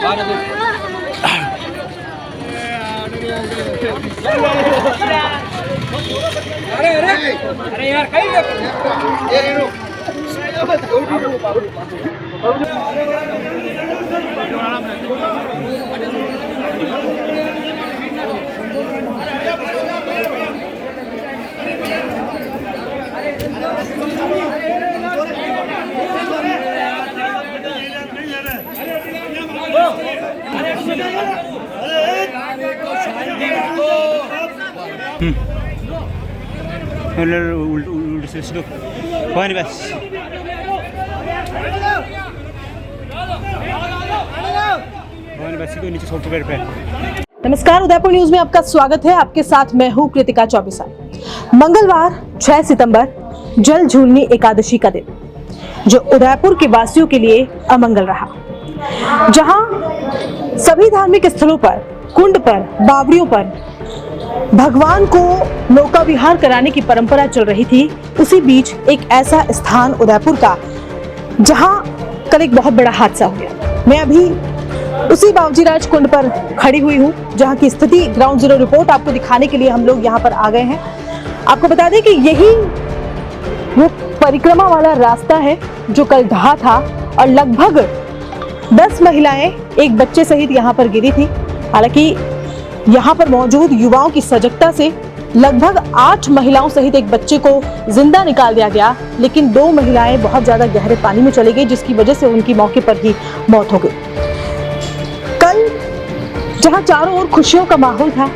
अरे अरे अरे यार कहीं नमस्कार, उदयपुर न्यूज में आपका स्वागत है। आपके साथ मैं हूं कृतिका चौबीसा। मंगलवार 6 सितंबर जल झूलनी एकादशी का दिन, जो उदयपुर के वासियों के लिए अमंगल रहा। जहां सभी धार्मिक स्थलों पर, कुंड पर, बावड़ियों पर भगवान को नौका विहार कराने की परंपरा चल रही थी, उसी बीच एक ऐसा स्थान उदयपुर का जहां कल एक बहुत बड़ा हादसा हो गया। मैं अभी उसी बावजीराज कुंड पर खड़ी हुई हूं, जहां की स्थिति ग्राउंड जीरो रिपोर्ट आपको दिखाने के लिए हम लोग यहां पर आ गए हैं। आपको बता दें कि यही वो परिक्रमा वाला रास्ता है जो कल ढहा था और लगभग 10 महिलाएं एक बच्चे सहित यहां पर गिरी थी। हालांकि यहाँ पर मौजूद युवाओं की सजगता से लगभग 8 महिलाओं सहित एक बच्चे को जिंदा निकाल दिया गया, लेकिन 2 महिलाएं बहुत ज्यादा गहरे पानी में चली गई, जिसकी वजह से उनकी मौके पर ही मौत हो गई। कल जहाँ चारों ओर खुशियों का माहौल था,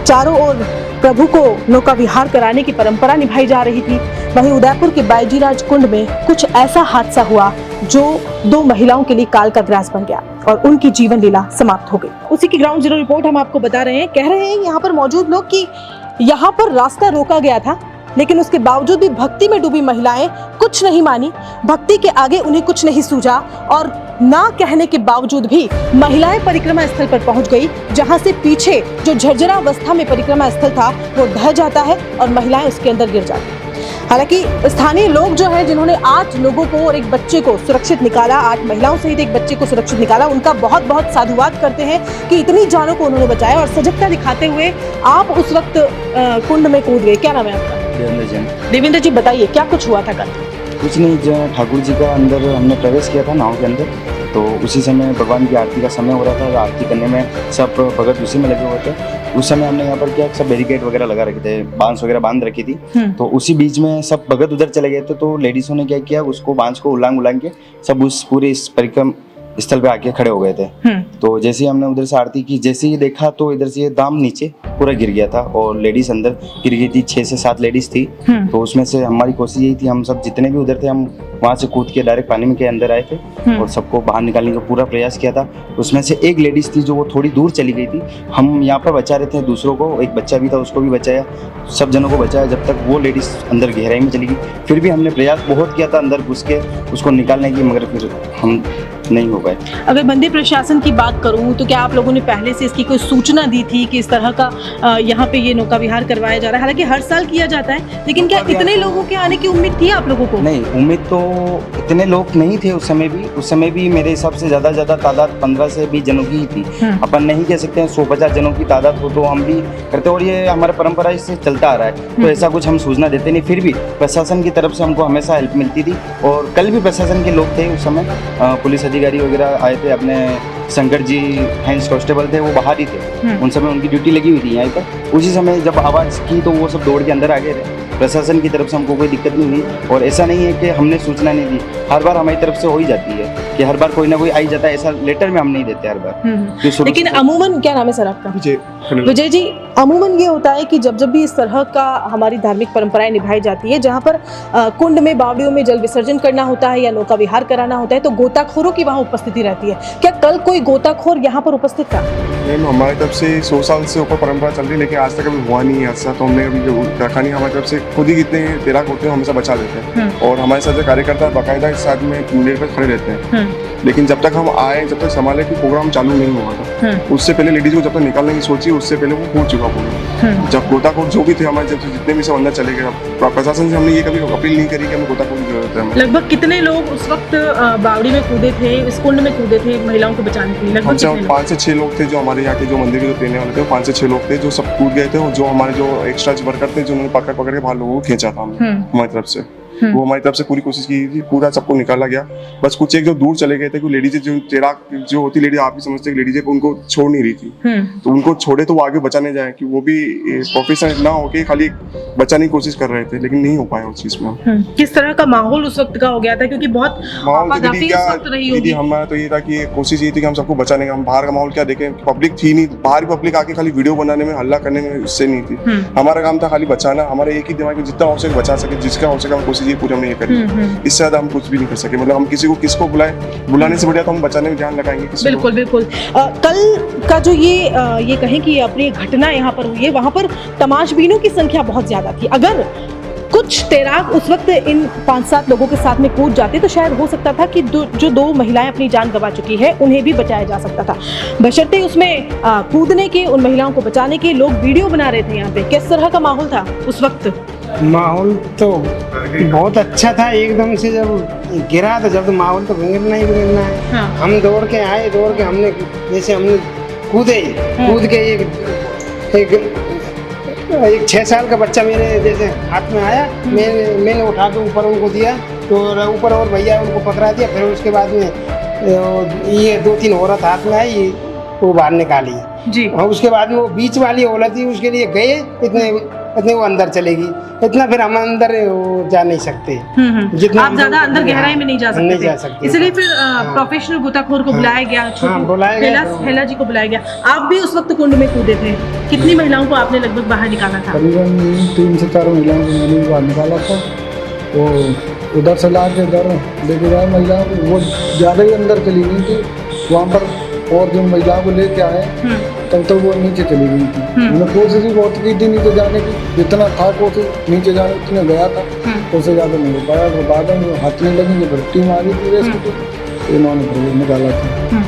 चारों ओर प्रभु को नौका विहार कराने की परंपरा निभाई जा रही थी, वहीं उदयपुर के बायजीराज कुंड में कुछ ऐसा हादसा हुआ जो 2 महिलाओं के लिए काल का ग्रास बन गया और उनकी जीवन लीला समाप्त हो गई। उसी की ग्राउंड जीरो रिपोर्ट हम आपको बता रहे हैं। कह रहे हैं यहाँ पर मौजूद लोग कि यहाँ पर रास्ता रोका गया था, लेकिन उसके बावजूद भी भक्ति में डूबी महिलाएं कुछ नहीं मानी। भक्ति के आगे उन्हें कुछ नहीं सूझा और ना कहने के बावजूद भी महिलाएं परिक्रमा स्थल पर पहुंच गई, जहां से पीछे जो झरझरा अवस्था में परिक्रमा स्थल था वो ढह जाता है और महिलाएं उसके अंदर गिर जाती हैं। हालांकि स्थानीय लोग जो हैं, जिन्होंने 8 लोगों को और एक बच्चे को सुरक्षित निकाला, 8 महिलाओं सहित एक बच्चे को सुरक्षित निकाला, उनका बहुत बहुत साधुवाद करते हैं कि इतनी जानों को उन्होंने बचाया। और सजगता दिखाते हुए आप उस वक्त कुंड में कूद गए। क्या नाम है आपका? देवेंद्र जी, बताइए क्या कुछ हुआ था कल? कुछ नहीं, जो ठाकुर जी का अंदर हमने प्रवेश किया था नाव के अंदर, तो उसी समय भगवान की आरती का समय हो रहा था। आरती करने में सब भगत उसी में लगे हुए थे। उस समय हमने यहाँ पर क्या सब बैरिकेड वगैरह लगा रखे थे, बांस वगैरह बांध रखी थी। तो उसी बीच में सब भगत उधर चले गए थे, तो लेडीजों ने क्या किया, उसको बांस को उलांग के सब उस पूरे इस परिक्रम स्थल पे आके खड़े हो गए थे। तो जैसे ही हमने उधर से आरती की, जैसे ही देखा तो इधर से ये दाम नीचे पूरा गिर गया था और लेडीज अंदर गिर गई थी। 6 से 7 लेडीज थी। तो उसमें से हमारी कोशिश यही थी, हम सब जितने भी उधर थे, हम वहां से कूद के डायरेक्ट पानी में के अंदर आए थे और सबको बाहर निकालने का पूरा प्रयास किया था। उसमें से एक लेडीज थी जो वो थोड़ी दूर चली गई थी। हम यहाँ पर बचा रहे थे दूसरों को, एक बच्चा भी था, उसको भी बचाया, सब जनों को बचाया जब तक वो लेडीज अंदर गहराई में चली गई। फिर भी हमने प्रयास बहुत किया था अंदर घुस के उसको निकालने की, मगर फिर हम नहीं हो पाए। अगर मंदिर प्रशासन की बात करूं तो क्या आप लोगों ने पहले से इसकी कोई सूचना दी थी कि इस तरह का यहाँ पे ये नौका विहार करवाया जा रहा है? हालांकि हर साल किया जाता है, लेकिन क्या इतने लोगों के आने की उम्मीद थी आप लोगों को? नहीं, उम्मीद तो इतने लोग नहीं थे उस समय भी मेरे हिसाब से ज्यादा तादाद 15 से 20 जनों की ही थी। अपन नहीं कह सकते हैं 150 जनों की तादाद हो तो हम भी करते, और ये हमारा परंपरा इससे चलता आ रहा है, तो ऐसा कुछ हम सूचना देते नहीं। फिर भी प्रशासन की तरफ से हमको हमेशा हेल्प मिलती थी और कल भी प्रशासन के लोग थे उस समय, पुलिस अधिकारी वगैरह आए थे। अपने शंकर जी हेंस कांस्टेबल थे, वो बाहर ही थे, उन समय उनकी ड्यूटी लगी हुई थी यहाँ पर। उसी समय जब आवाज़ की तो वो सब दौड़ के अंदर आ गए थे। प्रशासन की तरफ से हमको कोई दिक्कत नहीं हुई और ऐसा नहीं है कि हमने सूचना नहीं दी, हर बार हमारी तरफ से हो ही जाती है कि हर बार कोई ना कोई आई जाता है, ऐसा लेटर में हम नहीं देते हर बार। लेकिन अमूमन, क्या नाम है सर आपका? विजय जी, अमूमन ये होता है कि जब भी इस तरह का हमारी धार्मिक परंपराएं निभाई जाती है, जहाँ पर कुंड में, बावड़ियों में जल विसर्जन करना होता है या नौका विहार कराना होता है, तो गोताखोरों की वहाँ उपस्थिति रहती है। क्या कल कोई गोताखोर यहाँ पर उपस्थित था? हमारी तरफ से 100 साल से ऊपर परंपरा चल रही है, लेकिन आज तक कभी हुआ नहीं है ऐसा, तो हमने कभी रखा नहीं। हमारी तरफ से खुद ही कितने तैराक होते हैं हमेशा बचा देते हैं और हमारे साथ जो कार्यकर्ता बाकायदा इस साथ में मंदिर पर खड़े रहते हैं। लेकिन जब तक हम आए, जब तक संभाले कि प्रोग्राम चालू नहीं हुआ था, उससे पहले लेडीज को जब तक निकालने की सोची उससे पहले वो हो चुका पूरा। जब गोताखोर जो भी थे हमारे, जब जितने भी सब अंदर चले गए, प्रशासन से हमने ये कभी अपील नहीं करी कि हमें गोताखोर की जरूरत है हमें। लगभग कितने लोग उस वक्त बावड़ी में कूदे थे, इस कुंड में कूदे थे महिलाओं को बचाने के लिए? लगभग 5 से 6 लोग थे जो हमारे यहाँ के जो मंदिर के जो रहने वाले थे, 5 से 6 लोग थे जो सब कूद गए थे, और जो हमारे जो एक्स्ट्रा वर्कर थे जो उन्होंने पकड़ के बाहर लोगों को खींचा था हमने हमारी तरफ से। वो हमारी तरफ से पूरी कोशिश की थी, पूरा सबको निकाला गया। बस कुछ एक जो दूर चले गए थे, क्योंकि लेडीज जो तैराक जो होती लेडीज, आप भी समझते हैं लेडीज उनको छोड़ नहीं रही थी, तो उनको छोड़े तो वो आगे बचाने जाए, कि वो भी प्रोफेशनल ना होके खाली बचाने की कोशिश कर रहे थे, लेकिन नहीं हो पाया उस चीज में। किस तरह का माहौल उस वक्त का हो गया था, क्योंकि बहुत आपाधापी उस वक्त रही होगी? दीदी हमारा तो ये था कि कोशिश ये थी कि हम सबको बचाने का, हम बाहर का माहौल क्या देखें, पब्लिक थी नहीं, बाहर पब्लिक आके खाली वीडियो बनाने में, हल्ला करने में उससे नहीं थी। हमारा काम था खाली बचाना, हमारा एक ही दिमाग में जितना हो सके बचा सके, जिसका हो सके हम कोशिश ये पूरी हमने ये करी। इससे ज्यादा हम कुछ भी नहीं कर सके, मतलब हम किसको बुलाने से बढ़िया तो हम बचाने में ध्यान लगाएंगे। बिल्कुल बिल्कुल। कल का जो ये कहें कि अपनी घटना यहाँ पर हुई है, वहाँ पर तमाशबीनों की संख्या बहुत ज्यादा थी। अगर कुछ तैराक उस वक्त इन 5-7 लोगों के साथ में कूद जाते तो शायद हो सकता था कि जो 2 महिलाएं अपनी जान गंवा चुकी है उन्हें भी बचाया जा सकता था। बशर्ते उसमें कूदने के, उन महिलाओं को बचाने के लोग वीडियो बना रहे थे यहाँ पे। किस तरह का माहौल था उस वक्त? माहौल तो बहुत अच्छा था, एकदम से जब गिरा तो जब तो माहौल तो बिगड़ना ही बिगड़ना है। हाँ। हम दौड़ के हमने जैसे हमने कूद के एक 6 साल का बच्चा मेरे जैसे हाथ में आया, मैंने उठा के ऊपर उनको दिया, तो ऊपर और भैया उनको पकड़ा दिया। फिर उसके बाद में ये 2-3 औरत हाथ में आई, वो बाहर निकाली जी। और उसके बाद में वो बीच वाली औरत थी, उसके लिए गए, इतने वो अंदर चलेगी, इतना फिर हम अंदर जा नहीं सकते, जितना आप ज्यादा अंदर गहराई में नहीं जा सकते, इसलिए फिर प्रोफेशनल गोताखोर को बुलाया गया, हेला जी को बुलाया गया। आप भी उस वक्त कुंड में कूदे थे, कितनी महिलाओं को आपने लगभग बाहर निकाला था? करीबन 3 से 4 महिलाओं को मैंने बाहर निकाला था। वो उधर से ला के इधर लेके गए महिलाओं को, वो ज़्यादा ही अंदर चली गई थी। वहाँ पर और जो महिलाओं को लेके आए तब तक वो नीचे चली गई थी। मैंने कोशिश भी बहुत की थी नीचे जाने की, जितना था कोशिश नीचे जाने उतने गया था, उससे ज़्यादा नहीं हो पाया। तो बाद में हाथ नहीं लगी, फिर टीम आ गई थी रेस्क्यू की, इन्होंने फिर निकाला था।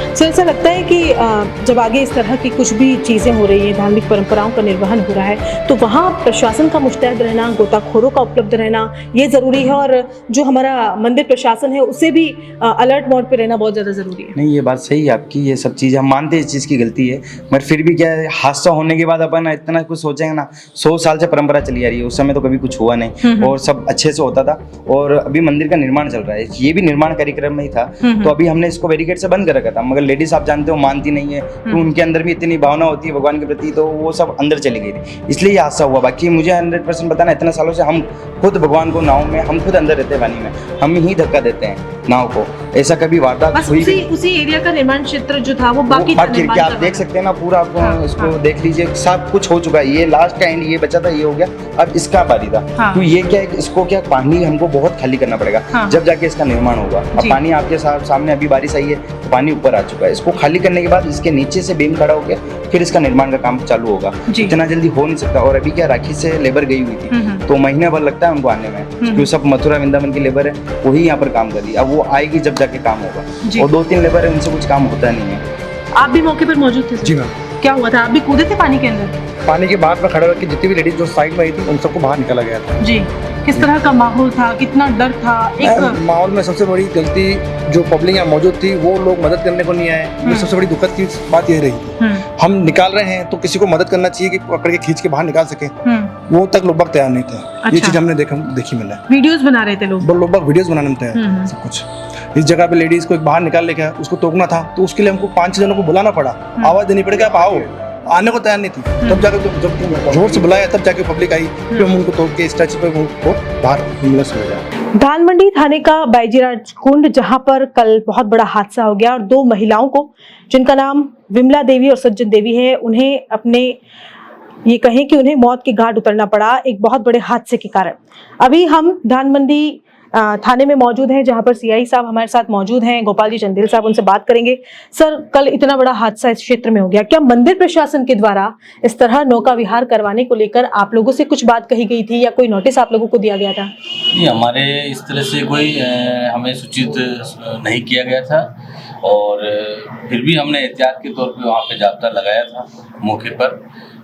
सर ऐसा लगता है कि जब आगे इस तरह की कुछ भी चीज़ें हो रही हैं, धार्मिक परंपराओं का निर्वहन हो रहा है, तो वहाँ प्रशासन का मुस्तैद रहना, गोताखोरों का उपलब्ध रहना ये ज़रूरी है, और जो हमारा मंदिर प्रशासन है उसे भी अलर्ट मोड पे रहना बहुत ज़्यादा ज़रूरी है। नहीं, ये बात सही है आपकी, ये सब चीज़ हम मानते हैं इस चीज़ की गलती है, मगर फिर भी क्या है, हादसा होने के बाद अपन इतना कुछ सोचेंगे ना। 100 साल से परंपरा चली आ रही है, उस समय तो कभी कुछ हुआ नहीं और सब अच्छे से होता था। और अभी मंदिर का निर्माण चल रहा है, ये भी निर्माण कार्यक्रम में ही था, तो अभी हमने इसको बैरिकेड से बंद कर रखा था, मगर लेडीज आप जानते हो मानती नहीं है, तो उनके अंदर भी इतनी भावना होती है भगवान के प्रति, तो वो सब अंदर चली गई थी, इसलिए ये हादसा हुआ। बाकी मुझे 100% बताना, इतना सालों से हम खुद भगवान को नाव में, हम खुद अंदर रहते हैं पानी में, हम ही धक्का देते हैं नाव को, ऐसा कभी वारदात हुई? उसी एरिया का निर्माण क्षेत्र जो था वो बाकी क्या आप देख सकते हैं ना, पूरा आपको इसको देख लीजिए, सब कुछ हो चुका है। ये लास्ट का एंड ये बचा था, ये हो गया, अब इसका बारी था। तो ये क्या है, इसको क्या पानी हमको बहुत खाली करना पड़ेगा, जब जाके इसका निर्माण होगा। अब पानी आपके सामने अभी बारिश आई है तो पानी ऊपर आ चुका है, इसको खाली करने के बाद इसके नीचे से बीम खड़ा होकर फिर इसका निर्माण का काम चालू होगा। इतना जल्दी हो नहीं सकता। और अभी क्या, राखी से लेबर गई हुई थी, तो महीने भर लगता है उनको आने में, क्योंकि सब मथुरा वृंदावन की लेबर है, वही यहाँ पर काम कर रही है। अब वो आएगी जब जाके काम होगा, और 2-3 लेबर है, उनसे कुछ काम होता नहीं है। आप भी मौके पर मौजूद थे? जी मैम। क्या हुआ था, आप भी कूदे थे पानी के अंदर? पानी के बाहर में खड़े होकर जितनी भी लेडीज जो साइड में आई थी उन सबको बाहर निकाला गया था जी। किस तरह का माहौल था, कितना डर था? माहौल में सबसे बड़ी गलती जो पब्लिक यहाँ मौजूद थी, वो लोग मदद करने को नहीं आए। ये सबसे बड़ी दुखद की बात ये रही थी। हम निकाल रहे हैं तो किसी को मदद करना चाहिए कि पकड़ के खींच के बाहर निकाल सके, वो तक लोग बाग तैयार नहीं थे। अच्छा। ये चीज हमने देखी मिला। वीडियोस बना रहे थे लोग बाग वीडियोस बनाने में तैयार, सब कुछ। इस जगह पे लेडीज को बाहर निकाल लेके उसको टोकना था, तो उसके लिए हमको 5-6 जनों को बुलाना पड़ा, आवाज देनी पड़ी कि आप आओ, आने को तैयार नहीं थी। तब जाकर जब जोर से बुलाया तब जाके पब्लिक आई, फिर हम उनको तोड़ के स्ट्रेचर पे उनको बाहर मिलस हो गया। धानमंडी थाने का बैजीराज कुंड, जहां पर कल बहुत बड़ा हादसा हो गया और 2 महिलाओं को, जिनका नाम विमला देवी और सज्जन देवी है, उन्हें अपने ये कहें कि उन्हें मौत के घाट उतरना पड़ा एक बहुत बड़े हादसे के कारण। अभी हम धानमंडी थाने में मौजूद हैं, जहां पर सीआई साहब हमारे साथ मौजूद हैं, गोपाल जी चंदेल साहब, उनसे बात करेंगे। सर, कल इतना बड़ा हादसा इस क्षेत्र में हो गया, क्या मंदिर प्रशासन के द्वारा इस तरह नौका विहार करवाने को लेकर आप लोगों से कुछ बात कही गई थी या कोई नोटिस आप लोगों को दिया गया था? नहीं, हमारे इस तरह से कोई हमें सूचित नहीं किया गया था। और फिर भी हमने एहतियात के तौर पे वहाँ पे जाब्ता लगाया था मौके पर,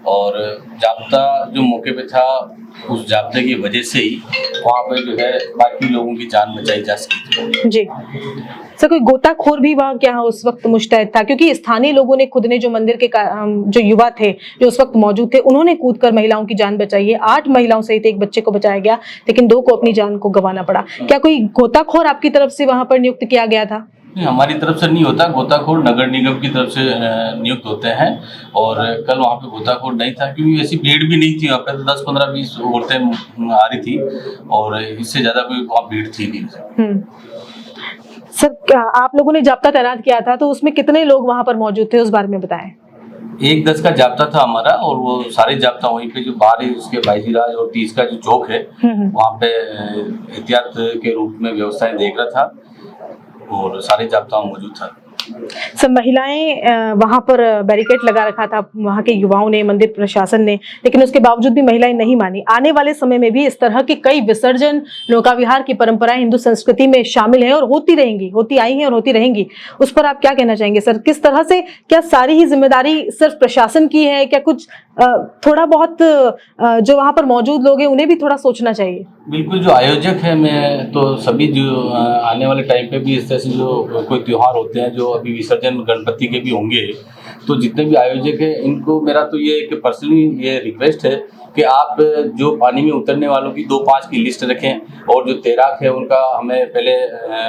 और जाब्ता जो मौके पे था उस जाब्ते की वजह से ही वहाँ पे जो है बाकी लोगों की जान बचाई जा सकी थी। जी सर, कोई गोताखोर भी वहाँ क्या उस वक्त मुस्तैद था? क्योंकि स्थानीय लोगों ने खुद ने जो मंदिर के जो युवा थे जो उस वक्त मौजूद थे, उन्होंने कूदकर महिलाओं की जान बचाई है। 8 महिलाओं सहित एक बच्चे को बचाया गया, लेकिन 2 को अपनी जान को गंवाना पड़ा। क्या कोई गोताखोर आपकी तरफ से वहाँ पर नियुक्त किया गया था? नहीं, हमारी तरफ से नहीं होता, गोताखोर नगर निगम की तरफ से नियुक्त होते हैं। और कल वहाँ पे गोताखोर नहीं था क्योंकि ऐसी भीड़ भी नहीं थी वहाँ पे, तो 10, 15, 20 औरतें आ रही थी और इससे ज्यादा कोई वहाँ भीड़ थी नहीं। सर, आप लोगों ने जाब्ता तैनात किया था तो उसमें कितने लोग वहाँ पर मौजूद थे, उस बारे में बताएं। 1-10 का जाब्ता था हमारा, और वो सारे जाब्ता वहीं पे जो बाहर है उसके बाईजीराज और 30 का जो चौक है वहाँ पे एहतियात के रूप में व्यवस्थाएं देख रहा था और सारे जाब्ता मौजूद था। सब महिलाएं वहां पर बैरिकेड लगा रखा था वहां के युवाओं ने, मंदिर प्रशासन ने, लेकिन उसके बावजूद भी महिलाएं नहीं मानी। आने वाले समय में भी इस तरह के कई विसर्जन, नौका विहार की परंपराएं हिंदू संस्कृति में शामिल है और होती रहेंगी, होती आई हैं और होती रहेंगी। उस पर आप क्या कहना चाहेंगे सर? किस तरह से, क्या सारी ही जिम्मेदारी सिर्फ प्रशासन की है? क्या कुछ थोड़ा बहुत जो वहां पर मौजूद लोग हैं उन्हें भी थोड़ा सोचना चाहिए? बिल्कुल, जो आयोजक है, मैं तो सभी जो आने वाले टाइम पे भी इस तरह से जो कोई त्योहार होते हैं, जो अभी विसर्जन गणपति के भी होंगे, तो जितने भी आयोजक हैं इनको मेरा तो ये एक पर्सनली ये रिक्वेस्ट है कि आप जो पानी में उतरने वालों की 2-5 की लिस्ट रखें, और जो तैराक है उनका हमें पहले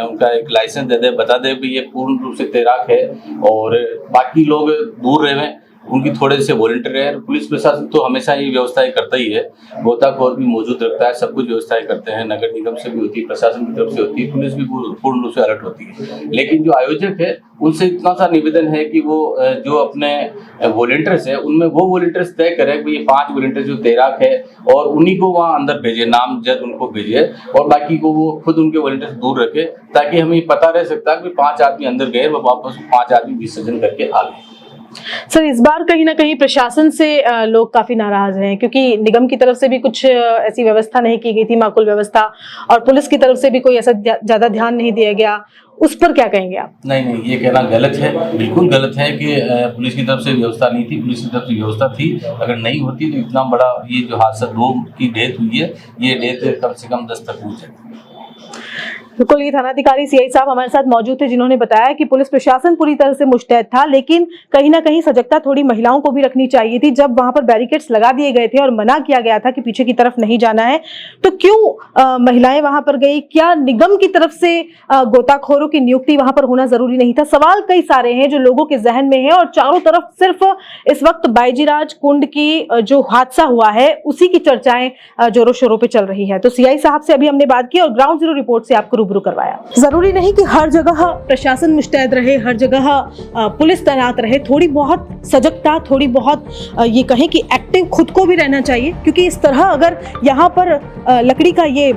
उनका एक लाइसेंस दे दे, बता दे भी ये पूर्ण रूप से तैराक है, और बाकी लोग दूर रहें, उनकी थोड़े से वॉलंटियर है। पुलिस प्रशासन तो हमेशा ये व्यवस्थाएं करता ही है, गोताखोर भी मौजूद रखता है, सब कुछ व्यवस्थाएं करते हैं, नगर निगम से भी होती है, प्रशासन की तरफ से होती है, पुलिस भी पूर्ण रूप से अलर्ट होती है। लेकिन जो आयोजक है उनसे इतना सा निवेदन है कि वो जो अपने वॉलंटियर्स है उनमें वो वॉलंटियर्स तय करें कि ये 5 वॉलंटियर जो तैराक है और उन्हीं को वहाँ अंदर भेजे, नाम जद उनको भेजे, और बाकी को वो खुद उनके वॉलंटियर्स दूर रखे, ताकि हमें पता रह सकता है कि 5 आदमी अंदर गए, वो वापस 5 आदमी विसर्जन करके आ गए। सर, इस बार कहीं ना कहीं प्रशासन से लोग काफी नाराज हैं, क्योंकि निगम की तरफ से भी कुछ ऐसी व्यवस्था नहीं की गई थी, माकूल व्यवस्था, और पुलिस की तरफ से भी कोई ऐसा ज्यादा ध्यान नहीं दिया गया। उस पर क्या कहेंगे आप? नहीं, ये कहना गलत है, बिल्कुल गलत है कि पुलिस की तरफ से व्यवस्था नहीं थी। पुलिस की तरफ से व्यवस्था थी, अगर नहीं होती तो इतना बड़ा ये जो हादसा 2 की डेथ हुई है, ये डेथ कम से कम 10 तक हुई है। बिल्कुल, ये थानाधिकारी सीआई साहब हमारे साथ मौजूद थे, जिन्होंने बताया कि पुलिस प्रशासन पूरी तरह से मुस्तैद था, लेकिन कहीं ना कहीं सजगता थोड़ी महिलाओं को भी रखनी चाहिए थी। जब वहां पर बैरिकेड्स लगा दिए गए थे और मना किया गया था कि पीछे की तरफ नहीं जाना है, तो क्यों महिलाएं वहां पर गई? क्या निगम की तरफ से गोताखोरों की नियुक्ति वहां पर होना जरूरी नहीं था? सवाल कई सारे हैं जो लोगों के जहन में है, और चारों तरफ सिर्फ इस वक्त बाईजीराज कुंड की जो हादसा हुआ है उसी की चर्चाएं जोरों शोरों पर चल रही है। तो सीआई साहब से अभी हमने बात की और ग्राउंड जीरो रिपोर्ट से आपको रूबरू करवाया। जरूरी नहीं कि हर जगह प्रशासन मुस्तैद रहे, हर जगह पुलिस तैनात रहे। थोड़ी बहुत सजगता, थोड़ी बहुत ये कहें कि एक्टिव खुद को भी रहना चाहिए, क्योंकि इस तरह अगर यहाँ पर लकड़ी का ये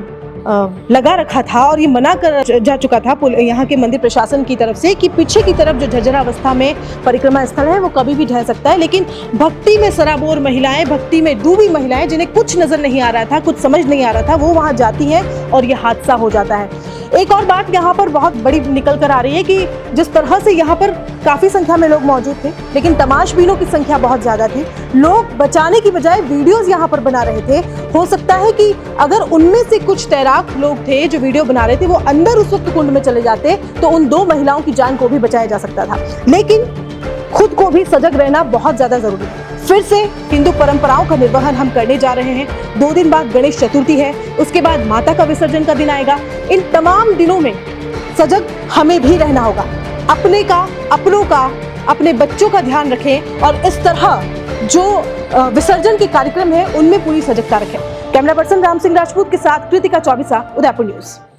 लगा रखा था और ये मना कर जा चुका था यहाँ के मंदिर प्रशासन की तरफ से कि पीछे की तरफ जो झरझरा अवस्था में परिक्रमा स्थल है वो कभी भी ढह सकता है, लेकिन भक्ति में सराबोर महिलाएं, भक्ति में डूबी महिलाएं, जिन्हें कुछ नजर नहीं आ रहा था, कुछ समझ नहीं आ रहा था, वो वहां जाती हैं और ये हादसा हो जाता है। एक और बात यहाँ पर बहुत बड़ी निकल कर आ रही है कि जिस तरह से यहाँ पर काफी संख्या में लोग मौजूद थे, लेकिन तमाशबीनों की संख्या बहुत ज्यादा थी। लोग बचाने की बजाय वीडियोस यहाँ पर बना रहे थे। हो सकता है कि अगर उनमें से कुछ तैराक लोग थे जो वीडियो बना रहे थे, वो अंदर उस वक्त कुंड में चले जाते तो उन 2 महिलाओं की जान को भी बचाया जा सकता था। लेकिन खुद को भी सजग रहना बहुत ज्यादा जरूरी है। फिर से हिंदू परंपराओं का निर्वहन हम करने जा रहे हैं। 2 दिन बाद गणेश चतुर्थी है, उसके बाद माता का विसर्जन का दिन आएगा। इन तमाम दिनों में सजग हमें भी रहना होगा। अपने का, अपनों का, अपने बच्चों का ध्यान रखें और इस तरह जो विसर्जन के कार्यक्रम है उनमें पूरी सजगता रखें। कैमरा पर्सन राम सिंह राजपूत के साथ कृतिका चौबीसा, उदयपुर न्यूज।